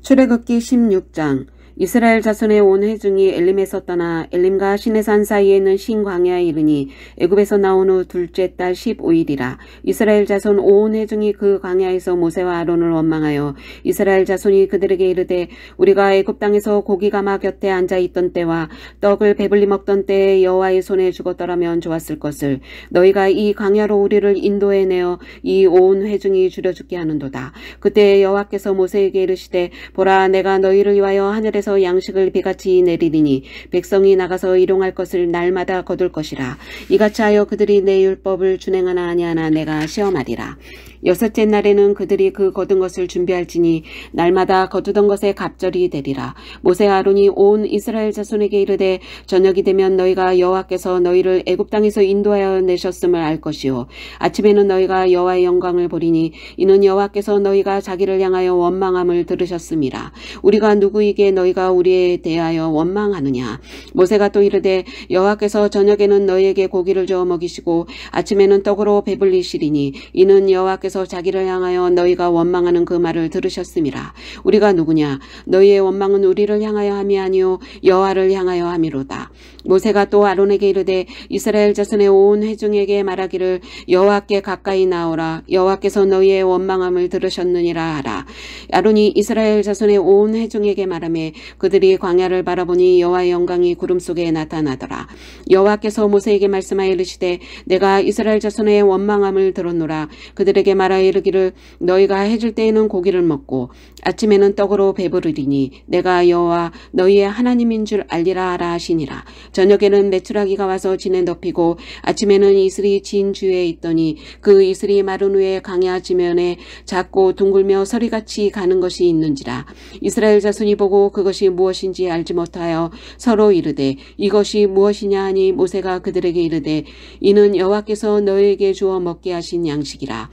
출애굽기 16장. 이스라엘 자손의 온 회중이 엘림에서 떠나 엘림과 시내산 사이에 있는 신 광야에 이르니 애굽에서 나온 후 둘째 달 15일이라. 이스라엘 자손 온 회중이 그 광야에서 모세와 아론을 원망하여 이스라엘 자손이 그들에게 이르되 우리가 애굽 땅에서 고기가마 곁에 앉아 있던 때와 떡을 배불리 먹던 때에 여호와의 손에 죽었더라면 좋았을 것을 너희가 이 광야로 우리를 인도해내어 이 온 회중이 죽여 죽게 하는도다. 그때 여호와께서 모세에게 이르시되 보라, 내가 너희를 위하여 하늘에서 양식을 비같이 내리리니 백성이 나가서 일용할 것을 날마다 거둘 것이라. 이같이 하여 그들이 내 율법을 준행하나 아니하나 내가 시험하리라. 여섯째 날에는 그들이 그 거둔 것을 준비할지니 날마다 거두던 것에 갑절이 되리라. 모세와 아론이 온 이스라엘 자손에게 이르되 저녁이 되면 너희가 여호와께서 너희를 애굽 땅에서 인도하여 내셨음을 알 것이요 아침에는 너희가 여호와의 영광을 보리니 이는 여호와께서 너희가 자기를 향하여 원망함을 들으셨음이라. 우리가 누구에게 너희가 우리에 대하여 원망하느냐. 모세가 또 이르되 여호와께서 저녁에는 너희에게 고기를 저어 먹이시고 아침에는 떡으로 배불리시리니 이는 여호와께서 자기를 향하여 너희가 원망하는 그 말을 들으셨음이라. 우리가 누구냐. 너희의 원망은 우리를 향하여 함이 아니요 여호와를 향하여 함이로다. 모세가 또 아론에게 이르되 이스라엘 자손의 온 회중에게 말하기를 여호와께 가까이 나오라. 여호와께서 너희의 원망함을 들으셨느니라 하라. 아론이 이스라엘 자손의 온 회중에게 말하며 그들이 광야를 바라보니 여호와의 영광이 구름 속에 나타나더라. 여호와께서 모세에게 말씀하여 이르시되 내가 이스라엘 자손의 원망함을 들었노라. 그들에게 말하여 이르기를 너희가 해질 때에는 고기를 먹고 아침에는 떡으로 배부르리니 내가 여호와 너희의 하나님인 줄 알리라 하라 하시니라. 저녁에는 메추라기가 와서 진에 덮이고 아침에는 이슬이 진 주에 있더니 그 이슬이 마른 후에 광야 지면에 작고 둥글며 서리같이 가는 것이 있는지라. 이스라엘 자손이 보고 그것이 무엇인지 알지 못하여 서로 이르되 이것이 무엇이냐 하니 모세가 그들에게 이르되 이는 여호와께서 너희에게 주어 먹게 하신 양식이라.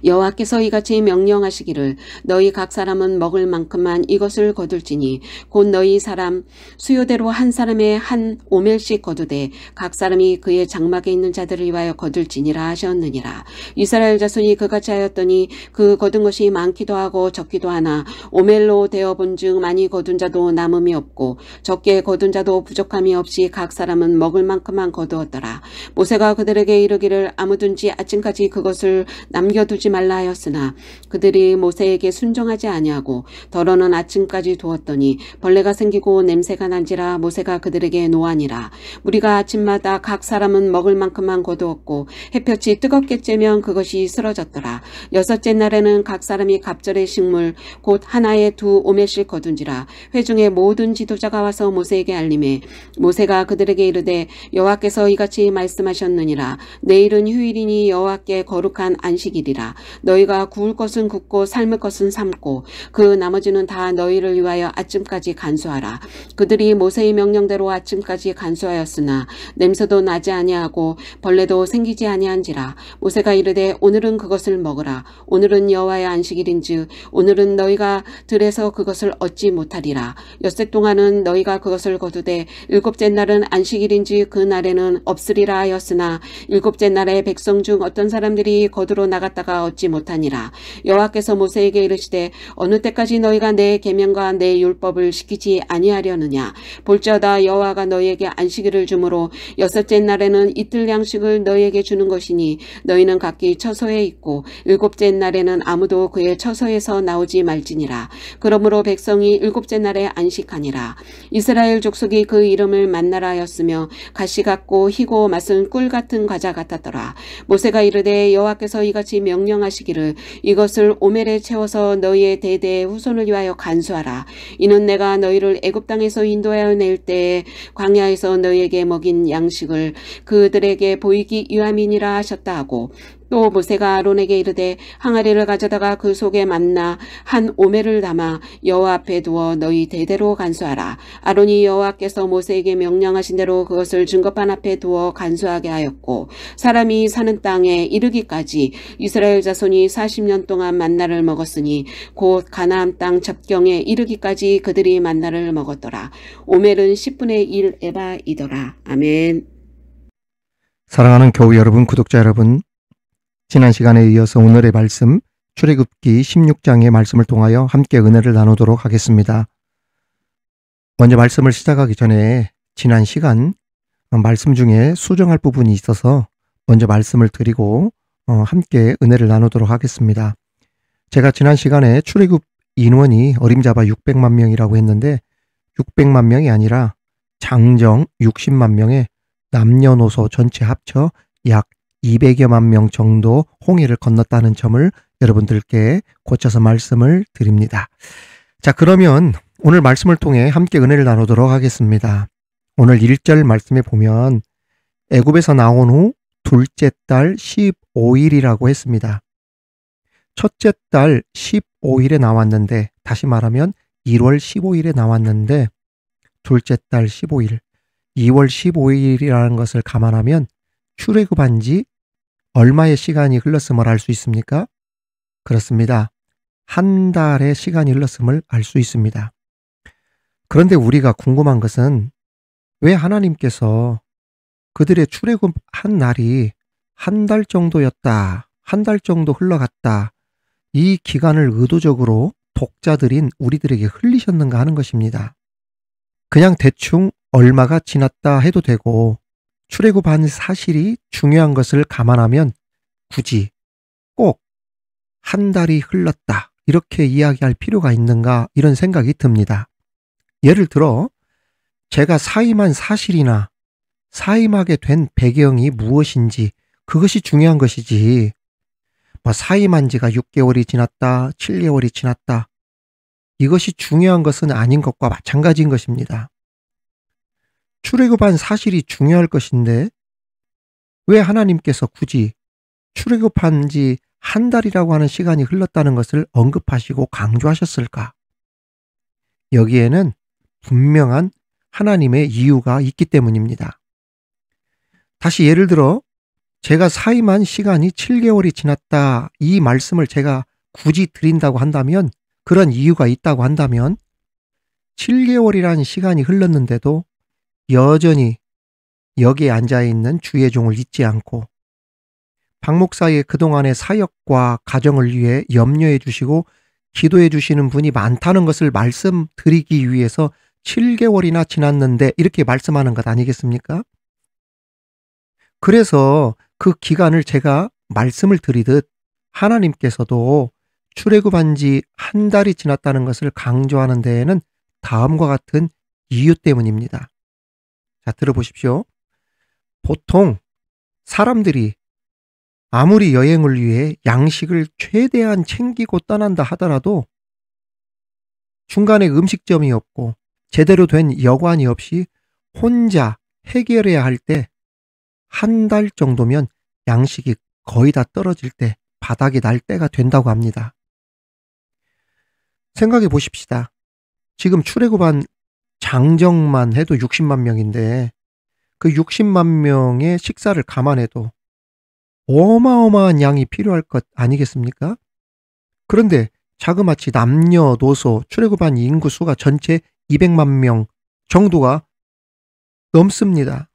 여호와께서 이같이 명령하시기를 너희 각 사람은 먹을 만큼만 이것을 거둘지니 곧 너희 사람 수요대로 한 사람의 한 오멜씩 거두되 각 사람이 그의 장막에 있는 자들을 위하여 거둘지니라 하셨느니라. 이스라엘 자손이 그같이 하였더니 그 거둔 것이 많기도 하고 적기도 하나 오멜로 되어본즉 많이 거둔 자도 남음이 없고 적게 거둔 자도 부족함이 없이 각 사람은 먹을 만큼만 거두었더라. 모세가 그들에게 이르기를 아무든지 아침까지 그것을 남겨두지 말라 하였으나 그들이 모세에게 순종하지 아니하고 더러는 아침까지 두었더니 벌레가 생기고 냄새가 난지라 모세가 그들에게 노하니라. 우리가 아침마다 각 사람은 먹을 만큼만 거두었고 햇볕이 뜨겁게 쬐면 그것이 쓰러졌더라. 여섯째 날에는 각 사람이 갑절의 식물 곧 하나에 2오멜씩 거둔지라. 회중의 모든 지도자가 와서 모세에게 알림해 모세가 그들에게 이르되 여호와께서 이같이 말씀하셨느니라. 내일은 휴일이니 여호와께 거룩한 안식일이라. 너희가 구울 것은 굽고 삶을 것은 삶고 그 나머지는 다 너희를 위하여 아침까지 간수하라. 그들이 모세의 명령대로 아침까지 간수하였으나 냄새도 나지 아니하고 벌레도 생기지 아니한지라. 모세가 이르되 오늘은 그것을 먹으라. 오늘은 여호와의 안식일인즉 오늘은 너희가 들에서 그것을 얻지 못하리라. 엿새 동안은 너희가 그것을 거두되 일곱째 날은 안식일인지 그 날에는 없으리라 하였으나 일곱째 날에 백성 중 어떤 사람들이 거두러 나갔다가 얻지 못하니라. 여호와께서 모세에게 이르시되 어느 때까지 너희가 내 계명과 내 율법을 지키지 아니하려느냐. 볼지어다 여호와가 너희에게 안식일을 주므로 여섯째 날에는 이틀 양식을 너희에게 주는 것이니 너희는 각기 처소에 있고 일곱째 날에는 아무도 그의 처소에서 나오지 말지니라. 그러므로 백성이 일곱째 날에 안식하니라. 이스라엘 족속이 그 이름을 만나라 하였으며 가시 같고 희고 맛은 꿀 같은 과자 같았더라. 모세가 이르되 여호와께서 이같이 명령하시기를 이것을 오멜에 채워서 너희의 대대의 후손을 위하여 간수하라. 이는 내가 너희를 애굽 땅에서 인도하여 낼 때에 광야에서 너희에게 먹인 양식을 그들에게 보이기 위함이니라 하셨다 하고 또 모세가 아론에게 이르되 항아리를 가져다가 그 속에 만나 한 오멜을 담아 여호와 앞에 두어 너희 대대로 간수하라. 아론이 여호와께서 모세에게 명령하신 대로 그것을 증거판 앞에 두어 간수하게 하였고 사람이 사는 땅에 이르기까지 이스라엘 자손이 40년 동안 만나를 먹었으니 곧 가나안 땅 접경에 이르기까지 그들이 만나를 먹었더라. 오멜은 10분의 1 에바이더라. 아멘. 사랑하는 교우 여러분, 구독자 여러분, 지난 시간에 이어서 오늘의 말씀 출애굽기 16장의 말씀을 통하여 함께 은혜를 나누도록 하겠습니다. 먼저 말씀을 시작하기 전에 지난 시간 말씀 중에 수정할 부분이 있어서 먼저 말씀을 드리고 함께 은혜를 나누도록 하겠습니다. 제가 지난 시간에 출애굽 인원이 어림잡아 600만 명이라고 했는데 600만 명이 아니라 장정 60만 명의 남녀노소 전체 합쳐 약 200여만 명 정도 홍해를 건넜다는 점을 여러분들께 고쳐서 말씀을 드립니다. 자, 그러면 오늘 말씀을 통해 함께 은혜를 나누도록 하겠습니다. 오늘 1절 말씀에 보면 애굽에서 나온 후 둘째 달 15일이라고 했습니다. 첫째 달 15일에 나왔는데, 다시 말하면 1월 15일에 나왔는데 둘째 달 15일, 2월 15일이라는 것을 감안하면 출애굽한 지 얼마의 시간이 흘렀음을 알 수 있습니까? 그렇습니다. 한 달의 시간이 흘렀음을 알 수 있습니다. 그런데 우리가 궁금한 것은 왜 하나님께서 그들의 출애굽한 날이 한 달 정도였다, 한 달 정도 흘러갔다, 이 기간을 의도적으로 독자들인 우리들에게 흘리셨는가 하는 것입니다. 그냥 대충 얼마가 지났다 해도 되고 출애굽한 사실이 중요한 것을 감안하면 굳이 꼭 한 달이 흘렀다 이렇게 이야기할 필요가 있는가, 이런 생각이 듭니다. 예를 들어 제가 사임한 사실이나 사임하게 된 배경이 무엇인지, 그것이 중요한 것이지 사임한 지가 6개월이 지났다, 7개월이 지났다, 이것이 중요한 것은 아닌 것과 마찬가지인 것입니다. 출애굽한 사실이 중요할 것인데 왜 하나님께서 굳이 출애굽한 지 한 달이라고 하는 시간이 흘렀다는 것을 언급하시고 강조하셨을까? 여기에는 분명한 하나님의 이유가 있기 때문입니다. 다시 예를 들어 제가 사임한 시간이 7개월이 지났다, 이 말씀을 제가 굳이 드린다고 한다면, 그런 이유가 있다고 한다면 7개월이라는 시간이 흘렀는데도 여전히 여기에 앉아있는 주의 종을 잊지 않고 박 목사의 그동안의 사역과 가정을 위해 염려해 주시고 기도해 주시는 분이 많다는 것을 말씀드리기 위해서 7개월이나 지났는데 이렇게 말씀하는 것 아니겠습니까? 그래서 그 기간을 제가 말씀을 드리듯 하나님께서도 출애굽한 지 한 달이 지났다는 것을 강조하는 데에는 다음과 같은 이유 때문입니다. 자, 들어보십시오. 보통 사람들이 아무리 여행을 위해 양식을 최대한 챙기고 떠난다 하더라도 중간에 음식점이 없고 제대로 된 여관이 없이 혼자 해결해야 할 때 한 달 정도면 양식이 거의 다 떨어질 때, 바닥이 날 때가 된다고 합니다. 생각해 보십시다. 지금 출애굽한 장정만 해도 60만 명인데 그 60만 명의 식사를 감안해도 어마어마한 양이 필요할 것 아니겠습니까? 그런데 자그마치 남녀노소 출애굽한 인구 수가 전체 200만 명 정도가 넘습니다.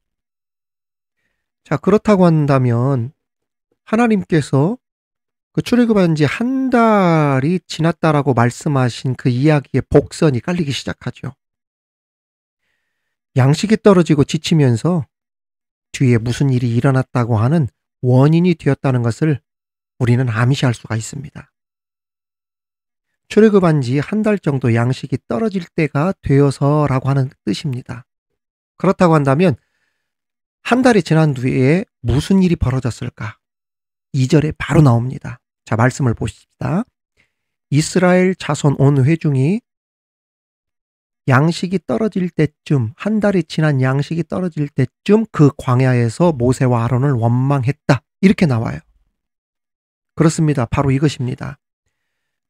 자, 그렇다고 한다면 하나님께서 그 출애굽한 지 한 달이 지났다라고 말씀하신 그 이야기의 복선이 깔리기 시작하죠. 양식이 떨어지고 지치면서 뒤에 무슨 일이 일어났다고 하는 원인이 되었다는 것을 우리는 암시할 수가 있습니다. 출애굽한 지 한 달 정도 양식이 떨어질 때가 되어서라고 하는 뜻입니다. 그렇다고 한다면 한 달이 지난 뒤에 무슨 일이 벌어졌을까? 2절에 바로 나옵니다. 자, 말씀을 보십시다. 이스라엘 자손 온 회중이 양식이 떨어질 때쯤, 한 달이 지난 양식이 떨어질 때쯤 그 광야에서 모세와 아론을 원망했다, 이렇게 나와요. 그렇습니다. 바로 이것입니다.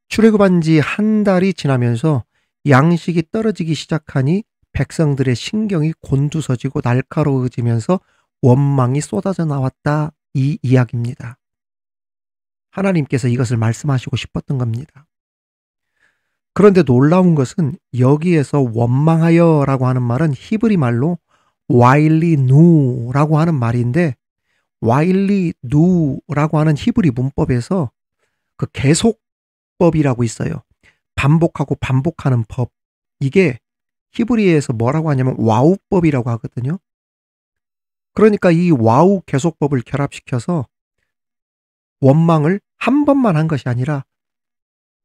출애굽한 지 한 달이 지나면서 양식이 떨어지기 시작하니 백성들의 신경이 곤두서지고 날카로워지면서 원망이 쏟아져 나왔다, 이 이야기입니다. 하나님께서 이것을 말씀하시고 싶었던 겁니다. 그런데 놀라운 것은 여기에서 원망하여라고 하는 말은 히브리 말로 와일리 누라고 하는 말인데, 와일리 누라고 하는 히브리 문법에서 그 계속법이라고 있어요. 반복하고 반복하는 법. 이게 히브리어에서 뭐라고 하냐면 와우법이라고 하거든요. 그러니까 이 와우 계속법을 결합시켜서 원망을 한 번만 한 것이 아니라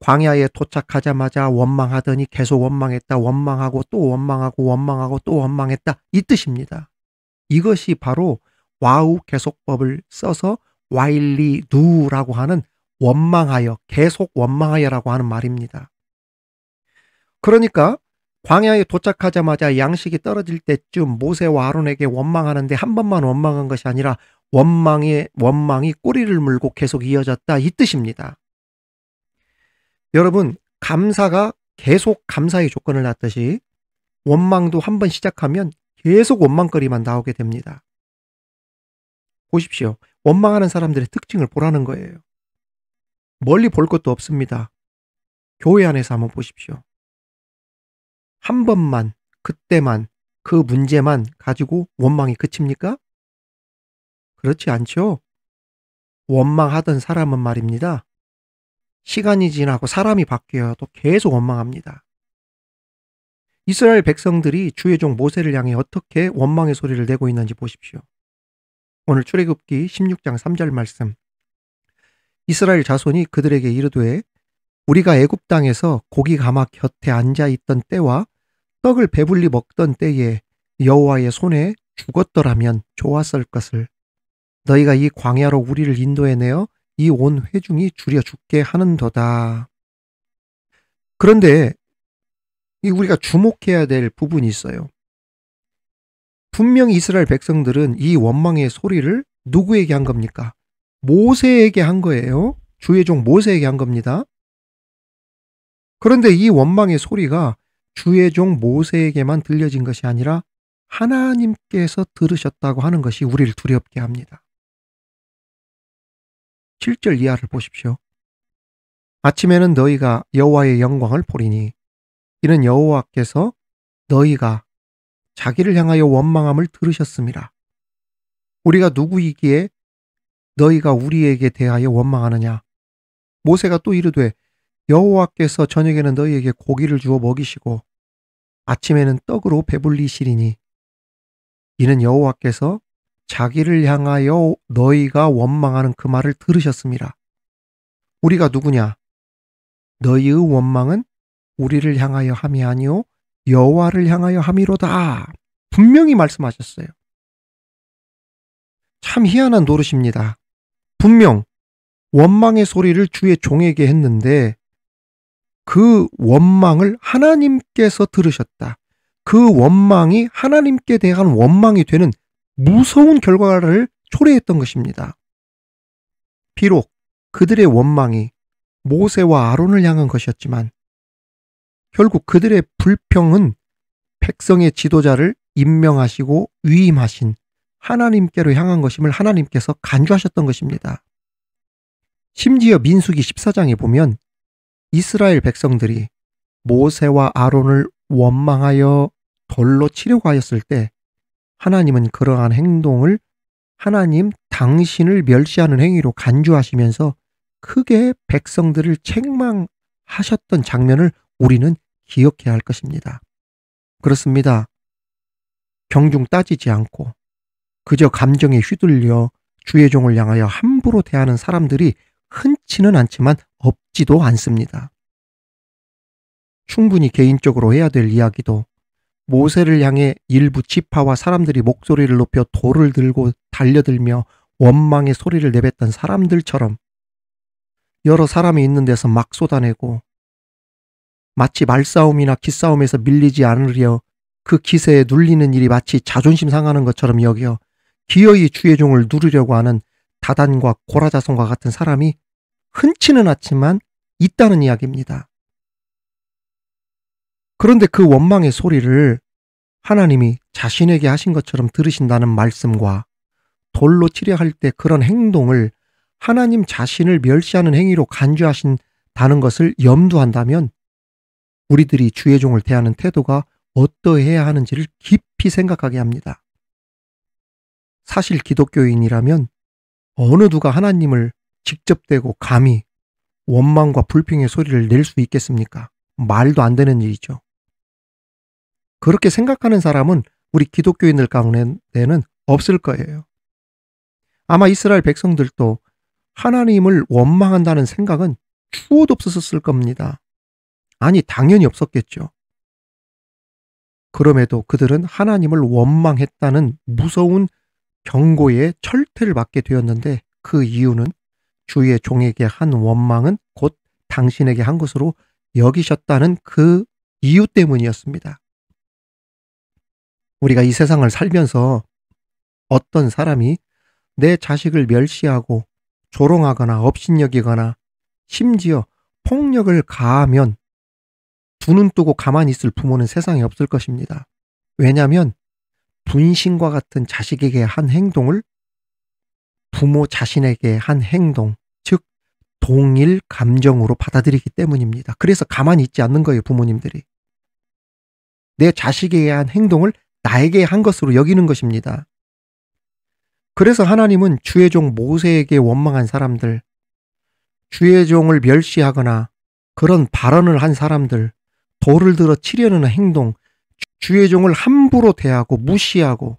광야에 도착하자마자 원망하더니 계속 원망했다. 원망하고 또 원망하고 원망하고 또 원망했다. 이 뜻입니다. 이것이 바로 와우 계속법을 써서 와일리 누라고 하는 원망하여, 계속 원망하여라고 하는 말입니다. 그러니까 광야에 도착하자마자 양식이 떨어질 때쯤 모세와 아론에게 원망하는데 한 번만 원망한 것이 아니라 원망이 꼬리를 물고 계속 이어졌다. 이 뜻입니다. 여러분, 감사가 계속 감사의 조건을 놨듯이 원망도 한 번 시작하면 계속 원망거리만 나오게 됩니다. 보십시오. 원망하는 사람들의 특징을 보라는 거예요. 멀리 볼 것도 없습니다. 교회 안에서 한번 보십시오. 한 번만, 그때만, 그 문제만 가지고 원망이 그칩니까? 그렇지 않죠. 원망하던 사람은 말입니다. 시간이 지나고 사람이 바뀌어도 계속 원망합니다. 이스라엘 백성들이 주의 종 모세를 향해 어떻게 원망의 소리를 내고 있는지 보십시오. 오늘 출애굽기 16장 3절 말씀. 이스라엘 자손이 그들에게 이르되 우리가 애굽 땅에서 고기 가마 곁에 앉아 있던 때와 떡을 배불리 먹던 때에 여호와의 손에 죽었더라면 좋았을 것을 너희가 이 광야로 우리를 인도해내어 이 온 회중이 줄여 죽게 하는도다. 그런데 우리가 주목해야 될 부분이 있어요. 분명히 이스라엘 백성들은 이 원망의 소리를 누구에게 한 겁니까? 모세에게 한 거예요. 주의 종 모세에게 한 겁니다. 그런데 이 원망의 소리가 주의 종 모세에게만 들려진 것이 아니라 하나님께서 들으셨다고 하는 것이 우리를 두렵게 합니다. 7절 이하를 보십시오. 아침에는 너희가 여호와의 영광을 보리니 이는 여호와께서 너희가 자기를 향하여 원망함을 들으셨음이라. 우리가 누구이기에 너희가 우리에게 대하여 원망하느냐. 모세가 또 이르되 여호와께서 저녁에는 너희에게 고기를 주어 먹이시고 아침에는 떡으로 배불리시리니 이는 여호와께서 자기를 향하여 너희가 원망하는 그 말을 들으셨음이라. 우리가 누구냐? 너희의 원망은 우리를 향하여 함이 아니요 여호와를 향하여 함이로다. 분명히 말씀하셨어요. 참 희한한 노릇입니다. 분명 원망의 소리를 주의 종에게 했는데 그 원망을 하나님께서 들으셨다. 그 원망이 하나님께 대한 원망이 되는 무서운 결과를 초래했던 것입니다. 비록 그들의 원망이 모세와 아론을 향한 것이었지만 결국 그들의 불평은 백성의 지도자를 임명하시고 위임하신 하나님께로 향한 것임을 하나님께서 간주하셨던 것입니다. 심지어 민수기 14장에 보면 이스라엘 백성들이 모세와 아론을 원망하여 돌로 치려고 하였을 때 하나님은 그러한 행동을 하나님 당신을 멸시하는 행위로 간주하시면서 크게 백성들을 책망하셨던 장면을 우리는 기억해야 할 것입니다. 그렇습니다. 경중 따지지 않고 그저 감정에 휘둘려 주의 종을 향하여 함부로 대하는 사람들이 흔치는 않지만 없지도 않습니다. 충분히 개인적으로 해야 될 이야기도 모세를 향해 일부 지파와 사람들이 목소리를 높여 돌을 들고 달려들며 원망의 소리를 내뱉던 사람들처럼 여러 사람이 있는 데서 막 쏟아내고 마치 말싸움이나 기싸움에서 밀리지 않으려 그 기세에 눌리는 일이 마치 자존심 상하는 것처럼 여겨 기어이 주의 종을 누르려고 하는 다단과 고라자손과 같은 사람이 흔치는 않지만 있다는 이야기입니다. 그런데 그 원망의 소리를 하나님이 자신에게 하신 것처럼 들으신다는 말씀과 돌로 치려 할 때 그런 행동을 하나님 자신을 멸시하는 행위로 간주하신다는 것을 염두한다면 우리들이 주의 종을 대하는 태도가 어떠해야 하는지를 깊이 생각하게 합니다. 사실 기독교인이라면 어느 누가 하나님을 직접 대고 감히 원망과 불평의 소리를 낼 수 있겠습니까? 말도 안 되는 일이죠. 그렇게 생각하는 사람은 우리 기독교인들 가운데는 없을 거예요. 아마 이스라엘 백성들도 하나님을 원망한다는 생각은 추호도 없었을 겁니다. 아니, 당연히 없었겠죠. 그럼에도 그들은 하나님을 원망했다는 무서운 경고에 철퇴를 받게 되었는데, 그 이유는 주의 종에게 한 원망은 곧 당신에게 한 것으로 여기셨다는 그 이유 때문이었습니다. 우리가 이 세상을 살면서 어떤 사람이 내 자식을 멸시하고 조롱하거나 업신여기거나 심지어 폭력을 가하면 두 눈 뜨고 가만히 있을 부모는 세상에 없을 것입니다. 왜냐하면 분신과 같은 자식에게 한 행동을 부모 자신에게 한 행동, 즉 동일 감정으로 받아들이기 때문입니다. 그래서 가만히 있지 않는 거예요, 부모님들이. 내 자식에게 한 행동을 나에게 한 것으로 여기는 것입니다. 그래서 하나님은 주의 종 모세에게 원망한 사람들, 주의 종을 멸시하거나 그런 발언을 한 사람들, 돌을 들어 치려는 행동, 주의 종을 함부로 대하고 무시하고,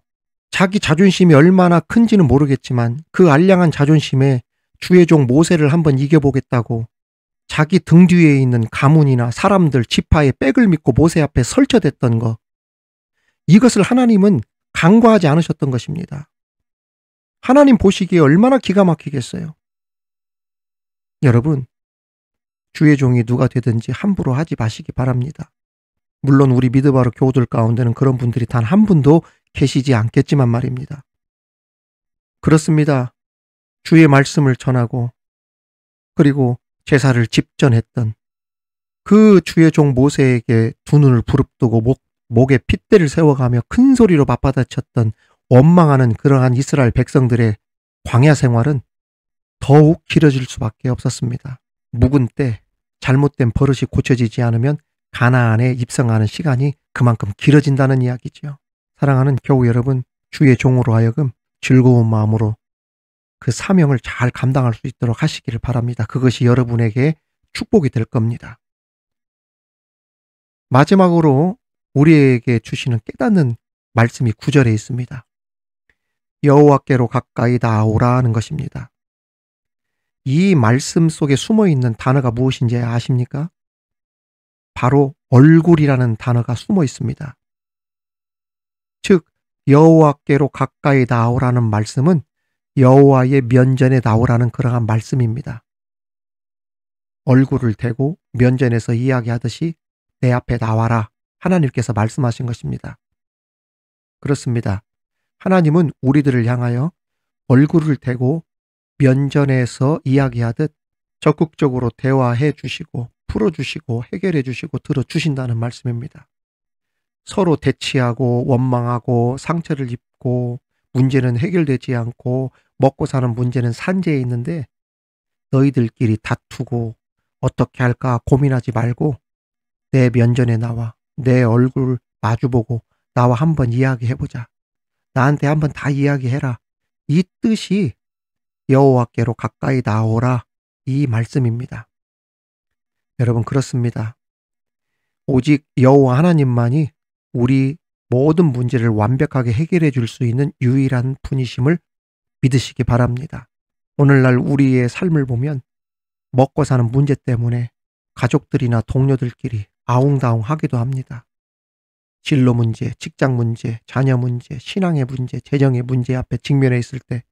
자기 자존심이 얼마나 큰지는 모르겠지만 그 알량한 자존심에 주의 종 모세를 한번 이겨보겠다고 자기 등 뒤에 있는 가문이나 사람들, 지파의 백을 믿고 모세 앞에 설쳐댔던 것, 이것을 하나님은 간과하지 않으셨던 것입니다. 하나님 보시기에 얼마나 기가 막히겠어요. 여러분, 주의 종이 누가 되든지 함부로 하지 마시기 바랍니다. 물론 우리 미드바로 교우들 가운데는 그런 분들이 단 한 분도 계시지 않겠지만 말입니다. 그렇습니다. 주의 말씀을 전하고 그리고 제사를 집전했던 그 주의 종 모세에게 두 눈을 부릅뜨고 목에 핏대를 세워가며 큰 소리로 맞받아쳤던 원망하는 그러한 이스라엘 백성들의 광야 생활은 더욱 길어질 수밖에 없었습니다. 묵은 때 잘못된 버릇이 고쳐지지 않으면 가나안에 입성하는 시간이 그만큼 길어진다는 이야기죠. 사랑하는 교우 여러분, 주의 종으로 하여금 즐거운 마음으로 그 사명을 잘 감당할 수 있도록 하시기를 바랍니다. 그것이 여러분에게 축복이 될 겁니다. 마지막으로 우리에게 주시는 깨닫는 말씀이 9절에 있습니다. 여호와께로 가까이 나오라 하는 것입니다. 이 말씀 속에 숨어있는 단어가 무엇인지 아십니까? 바로 얼굴이라는 단어가 숨어 있습니다. 즉 여호와께로 가까이 나오라는 말씀은 여호와의 면전에 나오라는 그러한 말씀입니다. 얼굴을 대고 면전에서 이야기하듯이 내 앞에 나와라, 하나님께서 말씀하신 것입니다. 그렇습니다. 하나님은 우리들을 향하여 얼굴을 대고 면전에서 이야기하듯 적극적으로 대화해 주시고 풀어주시고 해결해 주시고 들어주신다는 말씀입니다. 서로 대치하고 원망하고 상처를 입고 문제는 해결되지 않고 먹고 사는 문제는 산재해 있는데 너희들끼리 다투고 어떻게 할까 고민하지 말고 내 면전에 나와 내 얼굴 마주보고 나와 한번 이야기해보자. 나한테 한번 다 이야기해라. 이 뜻이 여호와께로 가까이 나오라, 이 말씀입니다. 여러분, 그렇습니다. 오직 여호와 하나님만이 우리 모든 문제를 완벽하게 해결해 줄 수 있는 유일한 분이심을 믿으시기 바랍니다. 오늘날 우리의 삶을 보면 먹고 사는 문제 때문에 가족들이나 동료들끼리 아웅다웅 하기도 합니다. 진로 문제, 직장 문제, 자녀 문제, 신앙의 문제, 재정의 문제 앞에 직면해 있을 때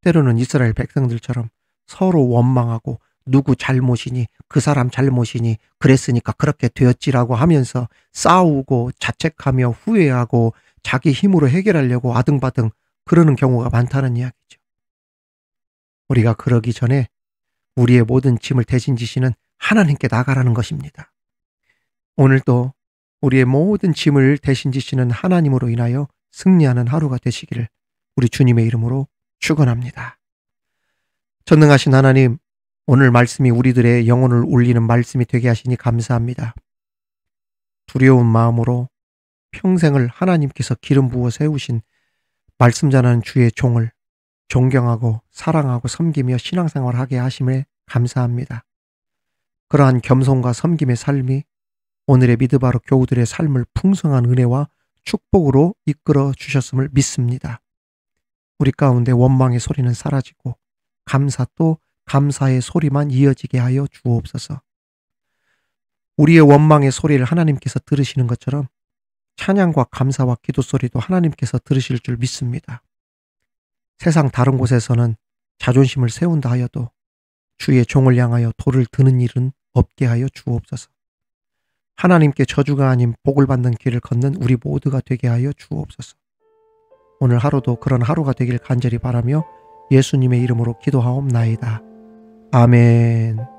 때로는 이스라엘 백성들처럼 서로 원망하고 누구 잘못이니 그 사람 잘못이니 그랬으니까 그렇게 되었지라고 하면서 싸우고 자책하며 후회하고 자기 힘으로 해결하려고 아등바등 그러는 경우가 많다는 이야기죠. 우리가 그러기 전에 우리의 모든 짐을 대신 지시는 하나님께 나가라는 것입니다. 오늘도 우리의 모든 짐을 대신 지시는 하나님으로 인하여 승리하는 하루가 되시기를 우리 주님의 이름으로 축원합니다. 전능하신 하나님, 오늘 말씀이 우리들의 영혼을 울리는 말씀이 되게 하시니 감사합니다. 두려운 마음으로 평생을 하나님께서 기름 부어 세우신 말씀 전하는 주의 종을 존경하고 사랑하고 섬기며 신앙생활하게 하심에 감사합니다. 그러한 겸손과 섬김의 삶이 오늘의 미드바로 교우들의 삶을 풍성한 은혜와 축복으로 이끌어 주셨음을 믿습니다. 우리 가운데 원망의 소리는 사라지고 감사 또 감사의 소리만 이어지게 하여 주옵소서. 우리의 원망의 소리를 하나님께서 들으시는 것처럼 찬양과 감사와 기도 소리도 하나님께서 들으실 줄 믿습니다. 세상 다른 곳에서는 자존심을 세운다 하여도 주의 종을 향하여 돌을 드는 일은 없게 하여 주옵소서. 하나님께 저주가 아닌 복을 받는 길을 걷는 우리 모두가 되게 하여 주옵소서. 오늘 하루도 그런 하루가 되길 간절히 바라며 예수님의 이름으로 기도하옵나이다. 아멘.